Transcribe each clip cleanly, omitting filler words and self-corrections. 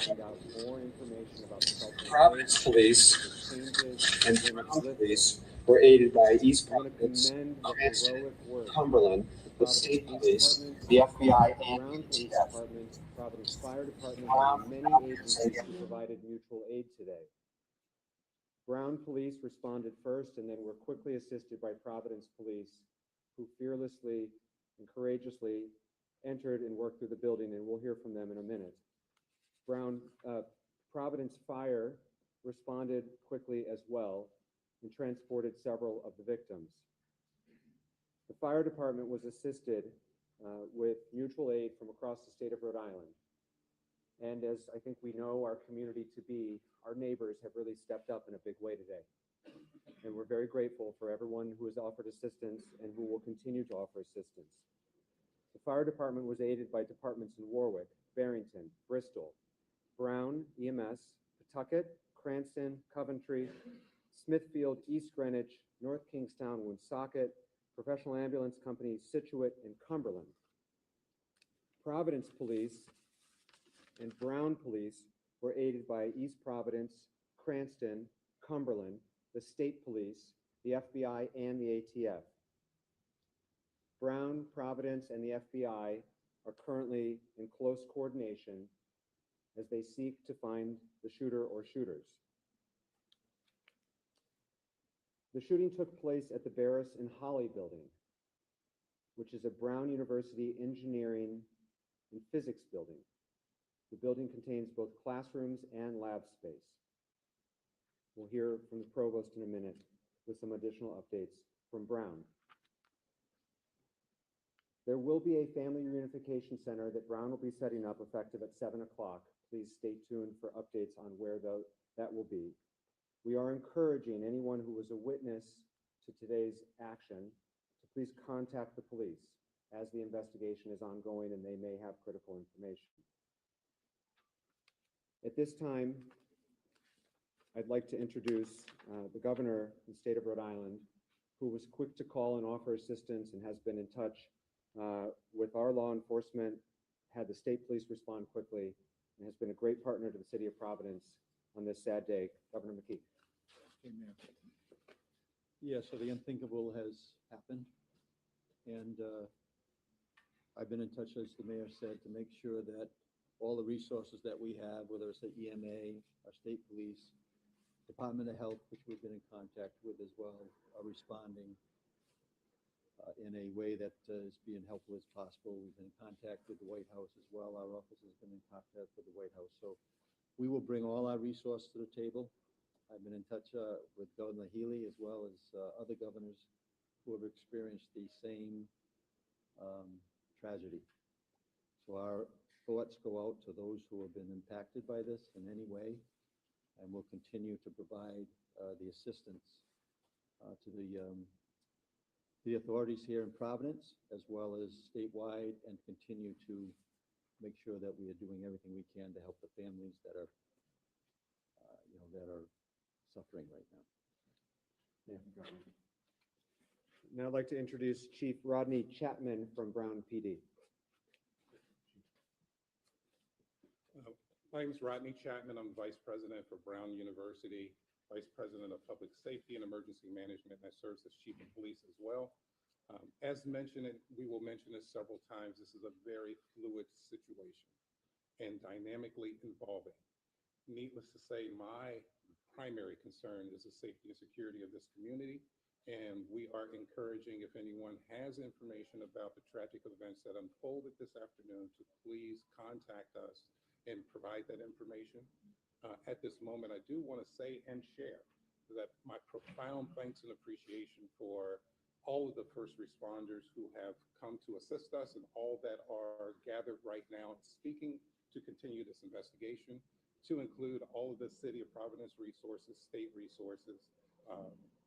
find out more information about the shelter Providence Police changes and and Brown Police were aided by East I want to Providence, commend the Cranston, heroic work Cumberland, the the Providence State Police Police, Department, the FBI, the and Brown Police ATF. Department, Providence Fire Department, Brown, and the many Providence, and agencies who provided mutual aid today. Brown Police responded first and then were quickly assisted by Providence Police, who fearlessly and courageously entered and worked through the building, and we'll hear from them in a minute. Providence Fire responded quickly as well and transported several of the victims. The fire department was assisted with mutual aid from across the state of Rhode Island. And as I think we know our community to be, our neighbors have really stepped up in a big way today. And we're very grateful for everyone who has offered assistance and who will continue to offer assistance. The fire department was aided by departments in Warwick, Barrington, Bristol, Brown, EMS, Pawtucket, Cranston, Coventry, Smithfield, East Greenwich, North Kingstown, Woonsocket, Professional Ambulance Company, Scituate, and Cumberland. Providence Police and Brown Police were aided by East Providence, Cranston, Cumberland, the State Police, the FBI, and the ATF. Brown, Providence, and the FBI are currently in close coordination as they seek to find the shooter or shooters. The shooting took place at the Barris and Holly building, which is a Brown University engineering and physics building. The building contains both classrooms and lab space. We'll hear from the provost in a minute with some additional updates from Brown. There will be a family reunification center that Brown will be setting up effective at 7 o'clock. Please stay tuned for updates on where that will be. We are encouraging anyone who was a witness to today's action to please contact the police as the investigation is ongoing and they may have critical information. At this time, I'd like to introduce the governor of the state of Rhode Island, who was quick to call and offer assistance and has been in touch with our law enforcement, had the state police respond quickly, and has been a great partner to the city of Providence on this sad day. Governor McKee. Amen. Yeah, so the unthinkable has happened. And I've been in touch, as the mayor said, to make sure that all the resources that we have, whether it's the EMA, our state police, Department of Health, which we've been in contact with as well, are responding in a way that is being helpful as possible. We've been in contact with the White House as well. Our office has been in contact with the White House. So we will bring all our resources to the table. I've been in touch with Governor Healy as well as other governors who have experienced the same tragedy. So our thoughts go out to those who have been impacted by this in any way, and we'll continue to provide the assistance to the authorities here in Providence, as well as statewide, and continue to make sure that we are doing everything we can to help the families that are, that are suffering right now. Yeah. Now I'd like to introduce Chief Rodney Chapman from Brown PD. My name is Rodney Chapman. I'm Vice President for Brown University, Vice President of Public Safety and Emergency Management, and I serve as Chief of Police as well. As mentioned, and we will mention this several times, this is a very fluid situation and dynamically evolving. Needless to say, my primary concern is the safety and security of this community, and we are encouraging, if anyone has information about the tragic events that unfolded this afternoon, to please contact us and provide that information. At this moment, I do want to say and share that my profound thanks and appreciation for all of the first responders who have come to assist us and all that are gathered right now and speaking to continue this investigation, to include all of the City of Providence resources, state resources,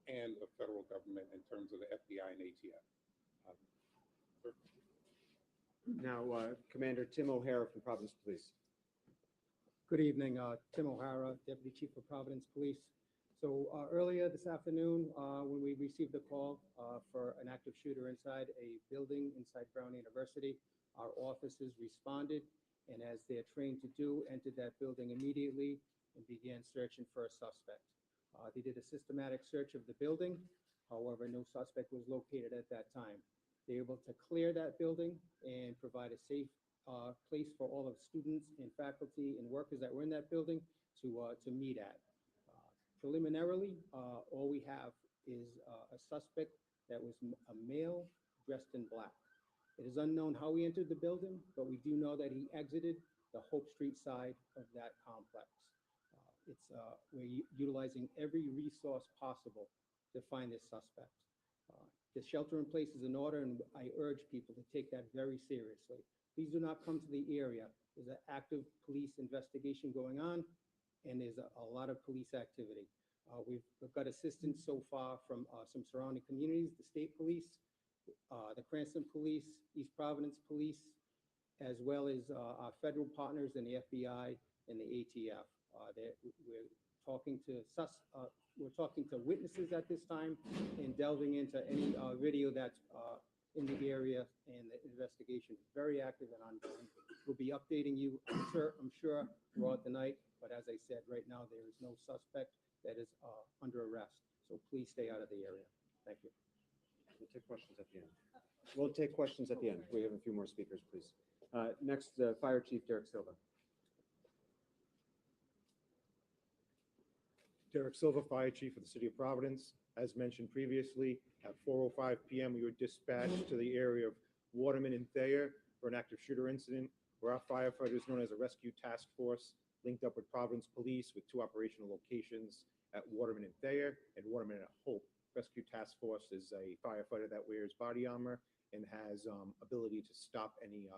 and the federal government in terms of the FBI and ATF. Now, Commander Tim O'Hara from Providence Police. Good evening, Tim O'Hara, Deputy Chief of Providence Police. So earlier this afternoon, when we received a call for an active shooter inside a building inside Brown University, our officers responded and as they're trained to do, entered that building immediately and began searching for a suspect. They did a systematic search of the building. However, no suspect was located at that time. They were able to clear that building and provide a safe place for all of students and faculty and workers that were in that building to meet at. Preliminarily, all we have is a suspect that was a male dressed in black. It is unknown how he entered the building, but we do know that he exited the Hope Street side of that complex. We're utilizing every resource possible to find this suspect. The shelter in place is in order, and I urge people to take that very seriously. Please do not come to the area. There's an active police investigation going on, and there's a lot of police activity. We've got assistance so far from some surrounding communities, the state police, the Cranston Police, East Providence Police, as well as our federal partners in the FBI and the ATF. We're talking to witnesses at this time and delving into any video that's in the area, and the investigation is very active and ongoing. We'll be updating you, I'm sure, throughout the night, but as I said, right now, there is no suspect that is under arrest, so please stay out of the area. Thank you. We'll take questions at the end. We'll take questions at the end. We have a few more speakers, please. Next, Fire Chief Derek Silva. Derek Silva, Fire Chief of the City of Providence. As mentioned previously, at 4:05 p.m., we were dispatched to the area of Waterman and Thayer for an active shooter incident where our firefighters, known as a rescue task force, linked up with Providence Police with two operational locations at Waterman and Thayer and Waterman at Hope. Rescue Task Force is a firefighter that wears body armor and has ability to stop any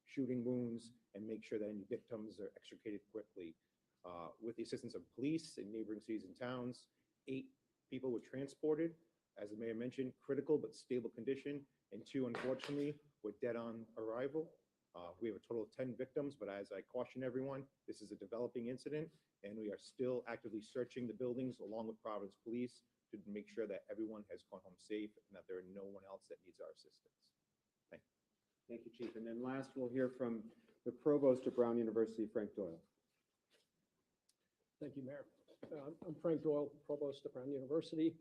shooting wounds and make sure that any victims are extricated quickly. With the assistance of police in neighboring cities and towns, 8 people were transported, as the mayor mentioned, critical but stable condition, and 2, unfortunately, were dead on arrival. We have a total of 10 victims, but as I caution everyone, this is a developing incident, and we are still actively searching the buildings along with Providence Police to make sure that everyone has gone home safe and that there are no one else that needs our assistance. Thank you. Thank you, Chief. And then last, we'll hear from the Provost of Brown University, Frank Doyle. Thank you, Mayor. I'm Frank Doyle, Provost of Brown University.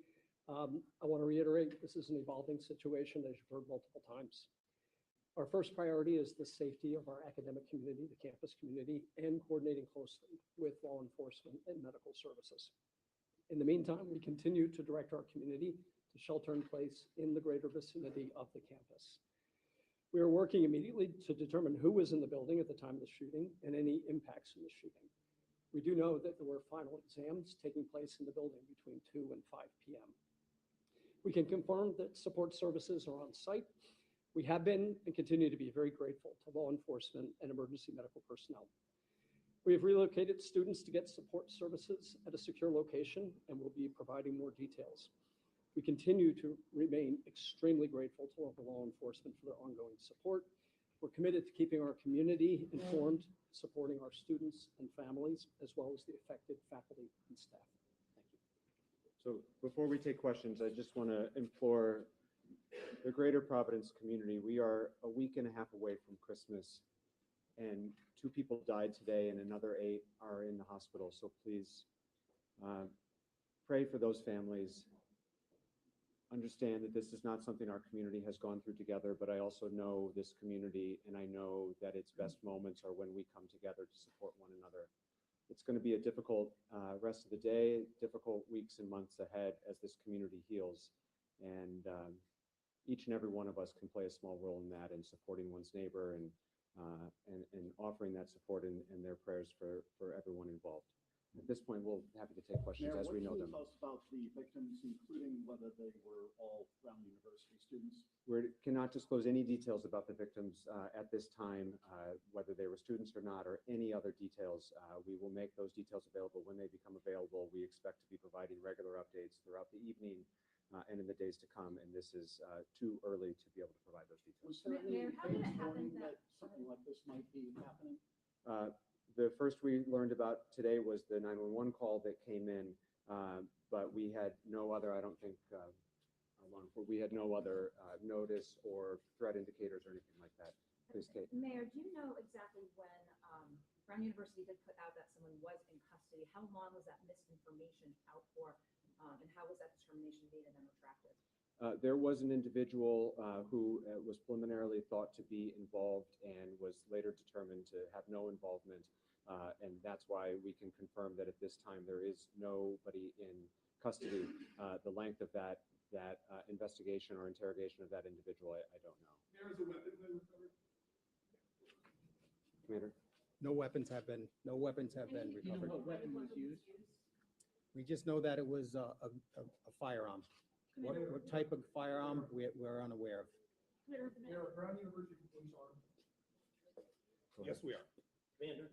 I want to reiterate, this is an evolving situation, as you've heard multiple times. Our first priority is the safety of our academic community, the campus community, and coordinating closely with law enforcement and medical services. In the meantime, we continue to direct our community to shelter in place in the greater vicinity of the campus. We are working immediately to determine who was in the building at the time of the shooting and any impacts in the shooting. We do know that there were final exams taking place in the building between 2 and 5 p.m. We can confirm that support services are on site. We have been and continue to be very grateful to law enforcement and emergency medical personnel. We have relocated students to get support services at a secure location, and we'll be providing more details. We continue to remain extremely grateful to local law enforcement for their ongoing support. We're committed to keeping our community informed, supporting our students and families, as well as the affected faculty and staff. Thank you. So before we take questions, I just want to implore the greater Providence community. We are a week and a half away from Christmas, and 2 people died today and another 8 are in the hospital. So please pray for those families. Understand that this is not something our community has gone through together, but I also know this community, and I know that its best moments are when we come together to support one another. It's going to be a difficult rest of the day, difficult weeks and months ahead as this community heals. And each and every one of us can play a small role in that, in supporting one's neighbor and offering that support and their prayers for everyone involved. At this point, we'll be happy to take questions as we know them. What can you tell us about the victims, including whether they were all Brown University students? We cannot disclose any details about the victims at this time, whether they were students or not, or any other details. We will make those details available when they become available. We expect to be providing regular updates throughout the evening and in the days to come, and this is too early to be able to provide those details. Was there any Mayor, how did it warning happen that that- something like this might be happening? The first we learned about today was the 911 call that came in, but we had no other, I don't think, we had no other notice or threat indicators or anything like that. Please, Kate. Mayor, do you know exactly when Brown University did put out that someone was in custody. How long was that misinformation out for? And how was that determination made and then retracted? There was an individual who was preliminarily thought to be involved and was later determined to have no involvement. And that's why we can confirm that at this time there is nobody in custody. The length of that investigation or interrogation of that individual, I don't know. There is a weapon that recovered? Commander? No weapons have been recovered. What weapon was used? We just know that it was a firearm. What type of firearm, we're unaware of. There are Brown University police armed. Yes, we are. Commander,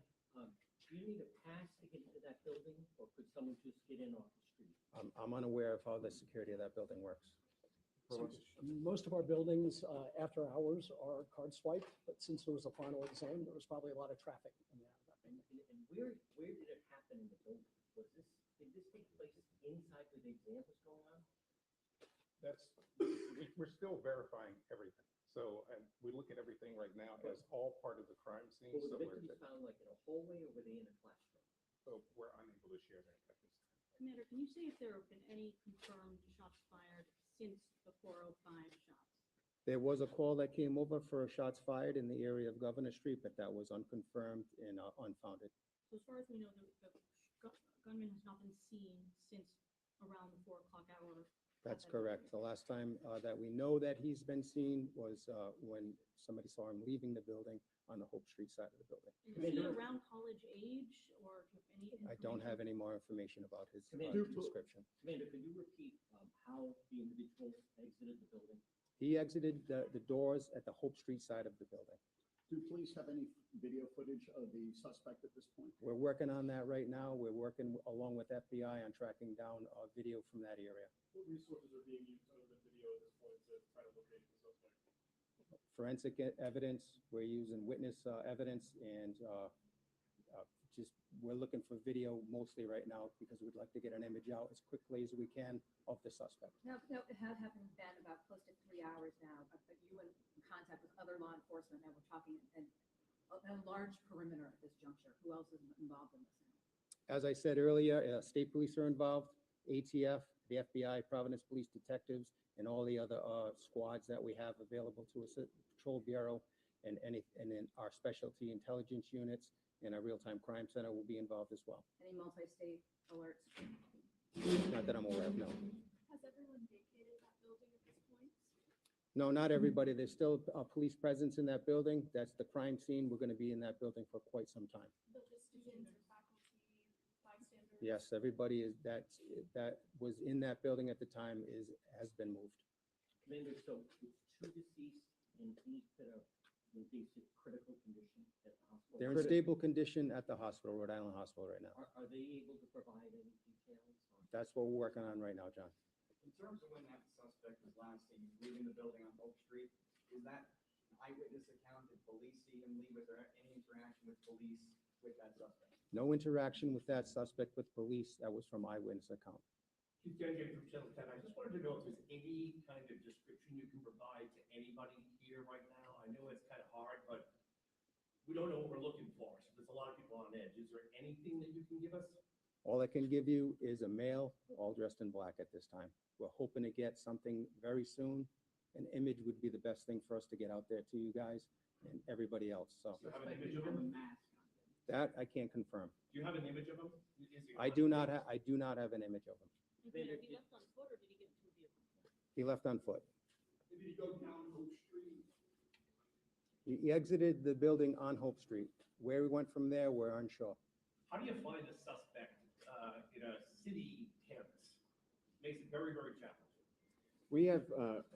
do you need a pass to get into that building, or could someone just get in off the street? I'm unaware of how the security of that building works. Most of our buildings, after hours, are card swiped, but since there was a final exam, there was probably a lot of traffic in and out of that thing. And where did it happen in the building? Did this take place inside where the exam was going on? We're still verifying everything. So, and we look at everything right now as all part of the crime scene. Well, were the So victims found like in a hallway, or were they in a classroom? so we're unable to share that at this time. Commander, can you say if there have been any confirmed shots fired since the 405 shots? There was a call that came over for shots fired in the area of Governor Street, but that was unconfirmed and unfounded. So as far as we know, the gunman has not been seen since around the 4 o'clock hour. That's correct. The last time that we know that he's been seen was when somebody saw him leaving the building on the Hope Street side of the building. Is he around college age, or do you have any information? I don't have any more information about his Commander, description. Commander, could you repeat how the individual exited the building? He exited the doors at the Hope Street side of the building. Do police have any video footage of the suspect at this point? We're working on that right now. We're working along with FBI on tracking down video from that area. What resources are being used other than video at this point to try to locate the suspect? Forensic evidence, we're using witness evidence, and we're looking for video mostly right now because we'd like to get an image out as quickly as we can of the suspect. Now, it has been about close to 3 hours now, but you were in contact with other law enforcement, and we're talking in a large perimeter at this juncture. Who else is involved in this now? As I said earlier, state police are involved, ATF, the FBI, Providence Police Detectives, and all the other squads that we have available to us, Patrol Bureau, and then our specialty intelligence units and our real-time crime center will be involved as well. Any multi-state alerts? Not that I'm aware of, no. Has everyone vacated that building at this point? No, not everybody. There's still a police presence in that building. That's the crime scene. We're going to be in that building for quite some time. But the students and faculty, bystanders? Yes, everybody that was in that building at the time has been moved. Commander, so it's 2 deceased and 8 that are in basic critical condition at the hospital? They're in stable condition at the hospital, Rhode Island Hospital right now. Are they able to provide any details? That's what we're working on right now, John. In terms of when that suspect was last seen leaving the building on Oak Street, is that an eyewitness account? Did police see him leave? Was there any interaction with police with that suspect? No interaction with that suspect with police. That was from eyewitness account. Chief Genge from Channel 10, I just wanted to know if there's any kind of description you can provide to anybody here right now. I know it's kind of hard, but we don't know what we're looking for, so there's a lot of people on edge. Is there anything that you can give us? All I can give you is a male, all dressed in black at this time. We're hoping to get something very soon. An image would be the best thing for us to get out there to you guys and everybody else, so. Do you have an image of him? That I can't confirm. Do you have an image of him? I do not have an image of him. Did he left on foot, or did he get into a vehicle? He left on foot. Did he go down Oak Street? He exited the building on Hope Street. Where he went from there, we're unsure. How do you find a suspect in a city campus? Makes it very, very challenging. We have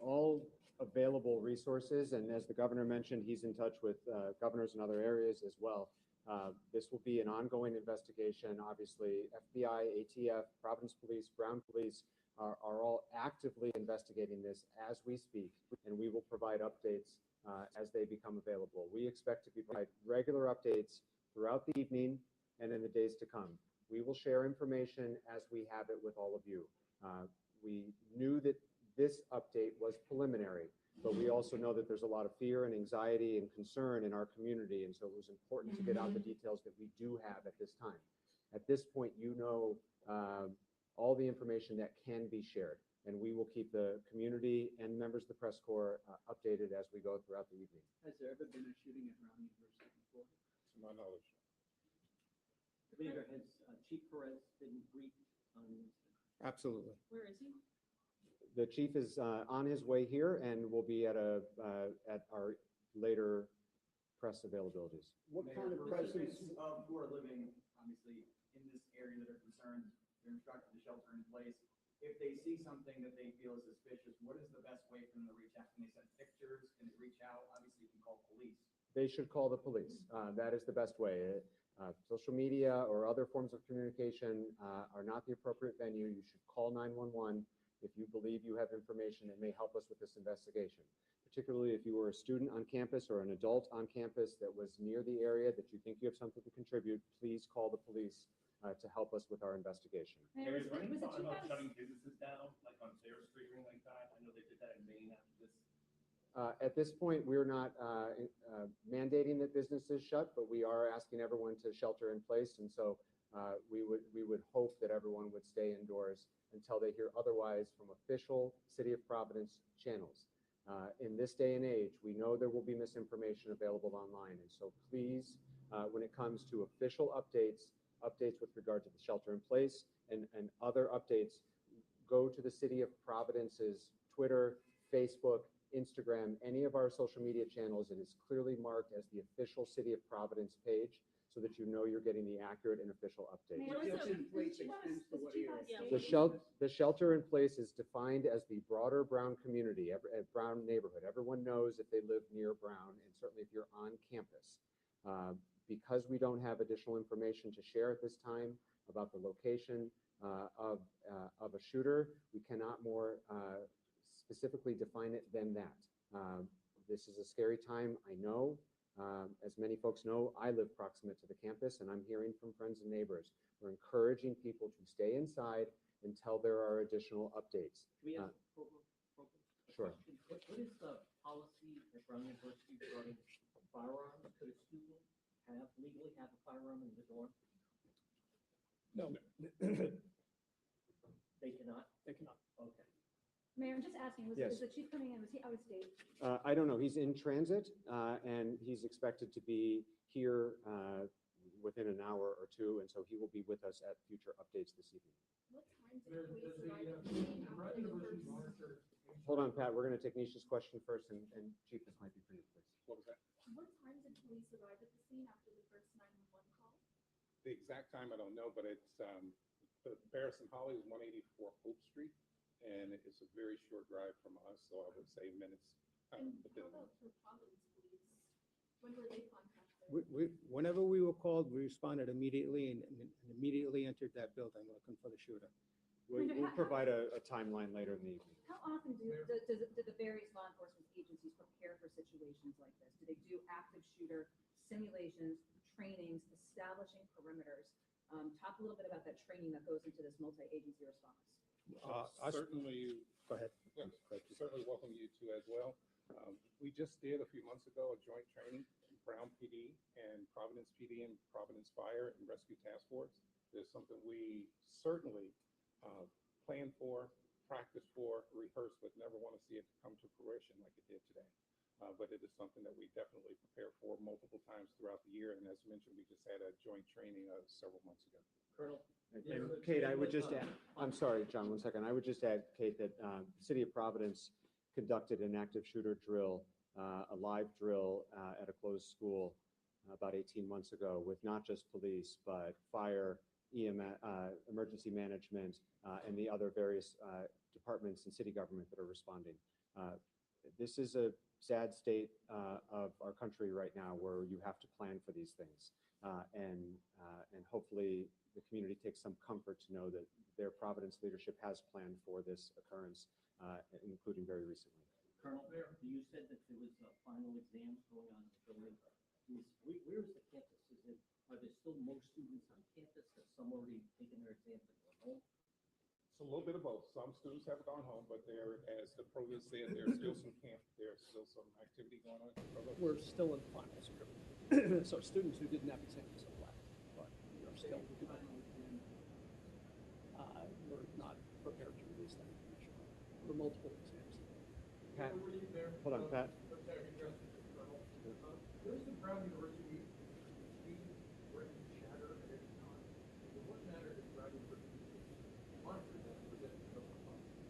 all available resources, and as the governor mentioned, he's in touch with governors in other areas as well. This will be an ongoing investigation. Obviously, FBI, ATF, Providence Police, Brown Police are all actively investigating this as we speak, and we will provide updates as they become available. We expect to provide regular updates throughout the evening and in the days to come. We will share information as we have it with all of you. We knew that this update was preliminary. but we also know that there's a lot of fear and anxiety and concern in our community, and so it was important to get out the details that we do have at this time. At this point, you know all the information that can be shared, and we will keep the community and members of the press corps updated as we go throughout the evening. Has there ever been a shooting at Brown University before? To my knowledge. Commander, has Chief Perez been briefed on this? Absolutely. Where is he? The chief is on his way here and will be at our later press availabilities. What kind of For presence? citizens who are living, obviously, in this area that are concerned, they're instructed to shelter in place. If they see something that they feel is suspicious, what is the best way for them to reach out? Can they send pictures? Can they reach out? Obviously, you can call police. They should call the police. That is the best way. Social media or other forms of communication are not the appropriate venue. You should call 911 if you believe you have information that may help us with this investigation. Particularly if you were a student on campus or an adult on campus that was near the area that you think you have something to contribute, please call the police to help us with our investigation. Mayor, Is there any was the thought chief about out of- shutting businesses down, like on Fair Street or anything like that? I know they did that in Maine after this. At this point, we're not mandating that businesses shut, but we are asking everyone to shelter in place. And so we would hope that everyone would stay indoors until they hear otherwise from official City of Providence channels. In this day and age, we know there will be misinformation available online. And so please, when it comes to official updates with regard to the shelter in place and other updates, go to the City of Providence's Twitter, Facebook, Instagram, any of our social media channels. It is clearly marked as the official City of Providence page so that you know you're getting the accurate and official update. Mayor, was Shelter in the place chief out of- extends to was what chief area? out of Yeah. state? The shelter in place is defined as the broader Brown community, Brown neighborhood. Everyone knows if they live near Brown, and certainly if you're on campus. Because we don't have additional information to share at this time about the location of a shooter, we cannot more specifically define it than that. This is a scary time, I know. As many folks know, I live proximate to the campus, and I'm hearing from friends and neighbors. We're encouraging people to stay inside until there are additional updates. Do we have a program? Sure. What is the policy at Brown University regarding firearms? Could a student legally have a firearm in the dorm? No, They cannot? they cannot. Okay. Mayor, I'm just asking, Yes. is the chief coming in? Was he out of state? I don't know. He's in transit, and he's expected to be here within an hour or two, and so he will be with us at future updates this evening. What time did police arrive at the scene after the first? Hold on, Pat. We're going to take Nisha's question first, and Chief, this might be for you, please. What was that? What time did police arrive at the scene after the first 911 call? The exact time, I don't know, but it's, the Barris and Holly is 184 Hope Street, and it's a very short drive from us, so I would say minutes. And within- how about for Providence Police? When were they contacted? Whenever we were called, we responded immediately and immediately entered that building looking for the shooter. We'll provide a timeline later in the evening. How often do the various law enforcement agencies prepare for situations like this? Do they do active shooter simulations, trainings, establishing perimeters? Talk a little bit about that training that goes into this multi-agency response. Certainly, Go ahead. yeah, certainly welcome you to as well. We just did a few months ago a joint training, Brown PD and Providence PD and Providence Fire and Rescue Task Force. There's something we certainly plan for, practice for, rehearse, but never want to see it come to fruition like it did today. But it is something that we definitely prepare for multiple times throughout the year. And as mentioned, we just had a joint training several months ago. Colonel? And Kate, I would just add, I'm sorry, John, 1 second. I would just add, Kate, that the City of Providence conducted an active shooter drill, a live drill at a closed school about 18 months ago with not just police, but fire, EMS, emergency management, and the other various departments and city government that are responding. This is a sad state of our country right now where you have to plan for these things. And hopefully the community takes some comfort to know that their Providence leadership has planned for this occurrence, including very recently. Colonel, you said that there was final exams going on in the building. Where is the campus? Are there still most students on campus? Have some already taken their exams and gone home? It's a little bit of both. Some students have gone home, but there, as the provost said, there's still some there's still some activity going on. Provost? We're still in finals. So students who didn't have exams have left, but we're still doing. We're not prepared to release that information. There were multiple exams. Pat, hold on, Pat. There's the Brown University speed break shatter at any time. In what manner does Brown University monitor that and prevent it from happening?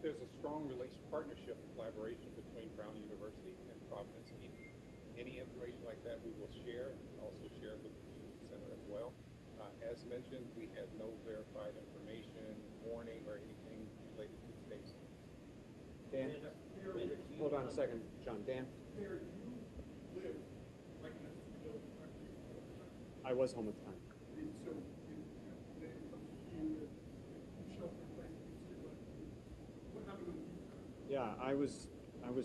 There's a strong partnership and collaboration between Brown University and Providence Media. Any information like that we will share, and also share with the community center as well. As mentioned, we had no verified information, warning, or anything related to the case. Dan, hold on a second, John. Dan? I was home at the time. Yeah, I was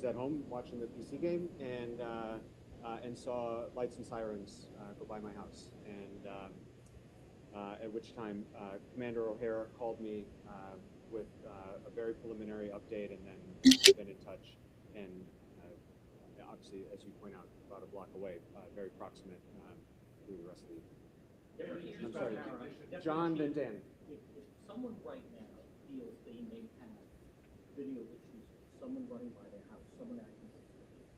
at home watching the PC game and saw lights and sirens go by my house, and at which time Commander O'Hara called me with a very preliminary update, and then we've been in touch, and obviously, as you point out, about a block away, very proximate through the rest of the evening. I'm sorry, John, then Dan. If someone right now feels they may have video issues, someone running by their house, someone acting suspicious,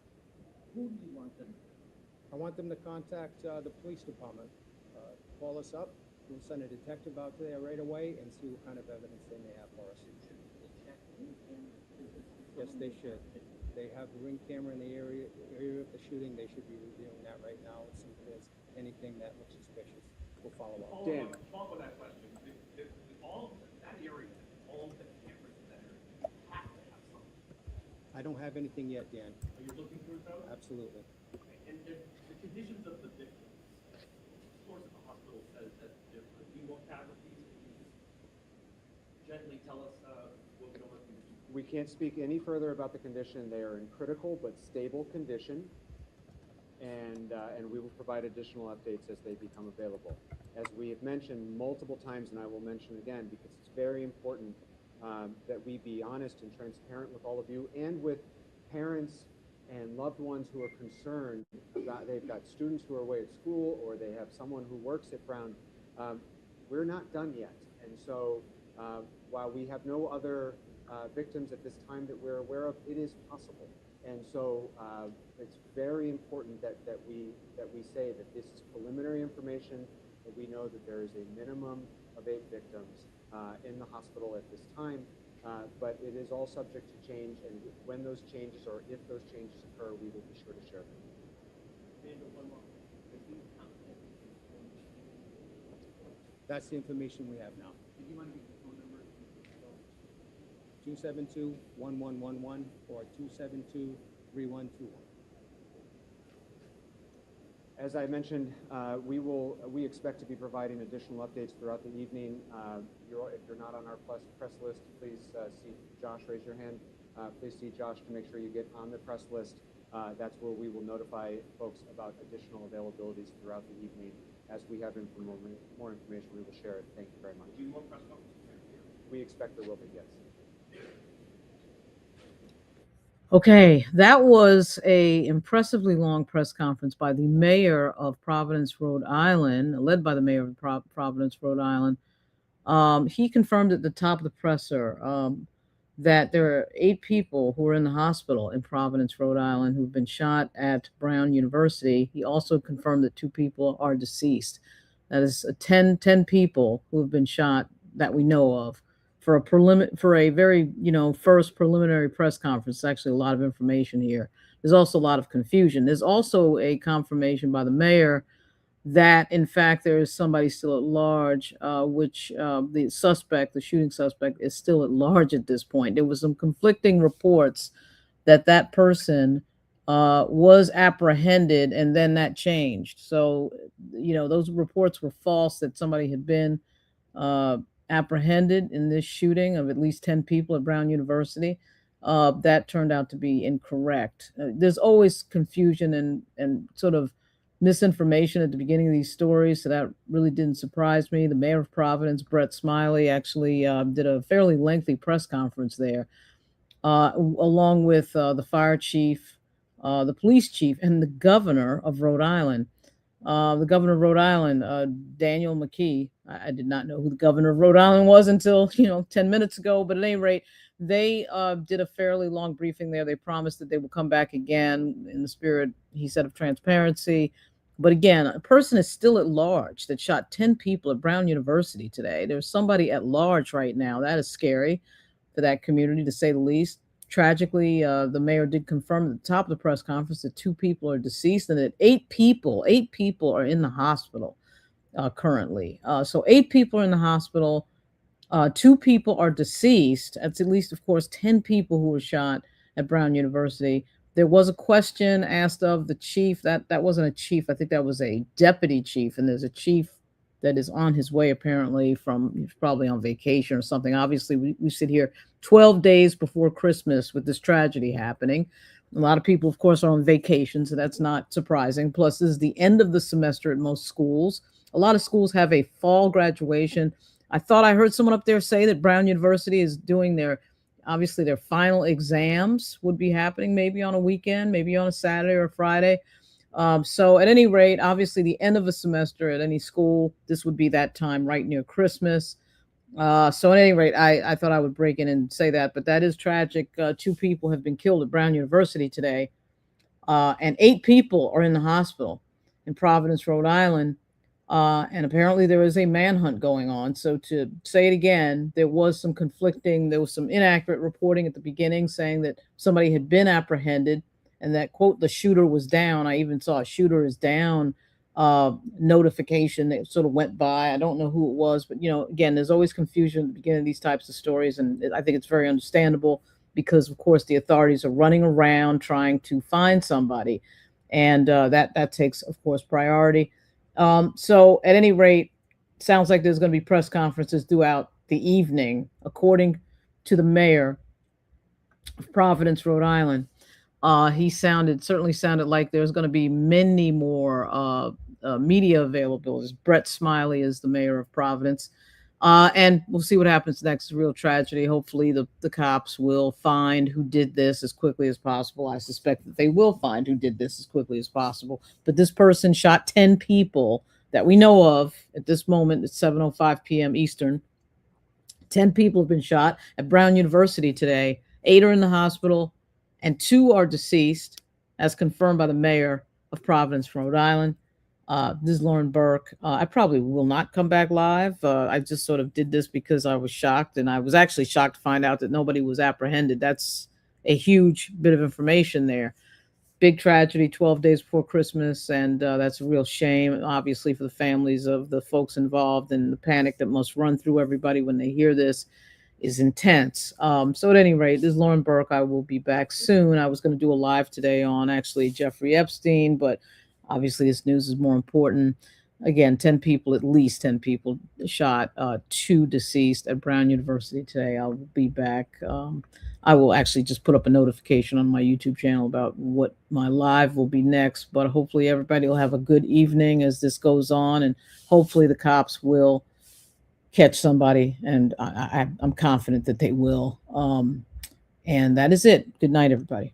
who do you want them to? I want them to contact the police department. Call us up. We'll send a detective out there right away and see what kind of evidence they may have for us. Yes, they should. They have the ring camera in the area of the shooting. They should be reviewing that right now and see if there's anything that looks suspicious. We'll follow up. Dan. Follow that question. All that area, all the cameras in that area have to have something. I don't have anything yet, Dan. Are you looking for those? Absolutely. And the conditions of the victims, of course, the hospital says that there could be more casualties. Can you just gently tell us what we know about the conditions? We can't speak any further about the condition. They are in critical but stable condition, and we will provide additional updates as they become available. As we have mentioned multiple times, and I will mention again, because it's very important that we be honest and transparent with all of you and with parents and loved ones who are concerned about, they've got students who are away at school, or they have someone who works at Brown. We're not done yet. And so while we have no other victims at this time that we're aware of, it is possible. And so it's very important that we say that this is preliminary information, that we know that there is a minimum of 8 victims in the hospital at this time, but it is all subject to change, and when those changes, or if those changes occur, we will be sure to share them. That's the information we have now. Do you want to give the phone number? 272-1111 or 272-3121. As I mentioned, we expect to be providing additional updates throughout the evening. If you're not on our press list, please see Josh. Raise your hand. Please see Josh to make sure you get on the press list. That's where we will notify folks about additional availabilities throughout the evening. As we have more information, we will share it. Thank you very much. Do you want press conferences? We expect there will be, yes. Okay, that was a impressively long press conference by the mayor of Providence, Rhode Island, led by the mayor of Providence, Rhode Island. He confirmed at the top of the presser that there are 8 people who are in the hospital in Providence, Rhode Island, who've been shot at Brown University. He also confirmed that 2 people are deceased. That is 10 people who have been shot that we know of. For a very, first preliminary press conference, actually a lot of information here. There's also a lot of confusion. There's also a confirmation by the mayor that, in fact, there is somebody still at large, which the shooting suspect, is still at large at this point. There was some conflicting reports that person was apprehended, and then that changed. So, those reports were false, that somebody had been apprehended in this shooting of at least 10 people at Brown University. That turned out to be incorrect. There's always confusion and sort of misinformation at the beginning of these stories, so that really didn't surprise me. The mayor of Providence, Brett Smiley, actually did a fairly lengthy press conference there, along with the fire chief, the police chief, and the governor of Rhode Island. The governor of Rhode Island, Daniel McKee. I did not know who the governor of Rhode Island was until 10 minutes ago. But at any rate, they did a fairly long briefing there. They promised that they will come back again in the spirit, he said, of transparency. But again, a person is still at large that shot 10 people at Brown University today. There's somebody at large right now. That is scary for that community, to say the least. Tragically, the mayor did confirm at the top of the press conference that 2 people are deceased and that 8 people are in the hospital currently. So 8 people are in the hospital. 2 people are deceased. That's at least, of course, 10 people who were shot at Brown University. There was a question asked of the chief. That wasn't a chief. I think that was a deputy chief. And there's a chief that is on his way, apparently, he's probably on vacation or something. Obviously, we sit here 12 days before Christmas with this tragedy happening. A lot of people, of course, are on vacation, so that's not surprising. Plus, this is the end of the semester at most schools. A lot of schools have a fall graduation. I thought I heard someone up there say that Brown University is doing their final exams would be happening maybe on a weekend, maybe on a Saturday or a Friday. So at any rate, obviously the end of a semester at any school, this would be that time right near Christmas. So at any rate, I thought I would break in and say that, but that is tragic. 2 people have been killed at Brown University today, and 8 people are in the hospital in Providence, Rhode Island. And apparently there is a manhunt going on. So to say it again, there was some inaccurate reporting at the beginning saying that somebody had been apprehended and that, quote, the shooter was down. I even saw a shooter is down notification that sort of went by. I don't know who it was, but, again, there's always confusion at the beginning of these types of stories. And I think it's very understandable because, of course, the authorities are running around trying to find somebody. And that takes, of course, priority. So at any rate, sounds like there's going to be press conferences throughout the evening, according to the mayor of Providence, Rhode Island. He certainly sounded like there's going to be many more media availabilities. Brett Smiley is the mayor of Providence. And we'll see what happens next. It's a real tragedy. Hopefully the cops will find who did this as quickly as possible. I suspect that they will find who did this as quickly as possible. But this person shot 10 people that we know of at this moment at 7:05 p.m. Eastern. 10 people have been shot at Brown University today. 8 are in the hospital and 2 are deceased, as confirmed by the mayor of Providence, Rhode Island. This is Lauren Burke. I probably will not come back live. I just sort of did this because I was shocked, and I was actually shocked to find out that nobody was apprehended. That's a huge bit of information there. Big tragedy 12 days before Christmas, and that's a real shame, obviously, for the families of the folks involved, and the panic that must run through everybody when they hear this is intense. So at any rate, this is Lauren Burke. I will be back soon. I was going to do a live today on actually Jeffrey Epstein, but obviously this news is more important. Again, at least 10 people shot, 2 deceased at Brown University today. I'll be back. I will actually just put up a notification on my YouTube channel about what my live will be next, but hopefully everybody will have a good evening as this goes on, and hopefully the cops will catch somebody, and I'm confident that they will. And that is it. Good night, everybody.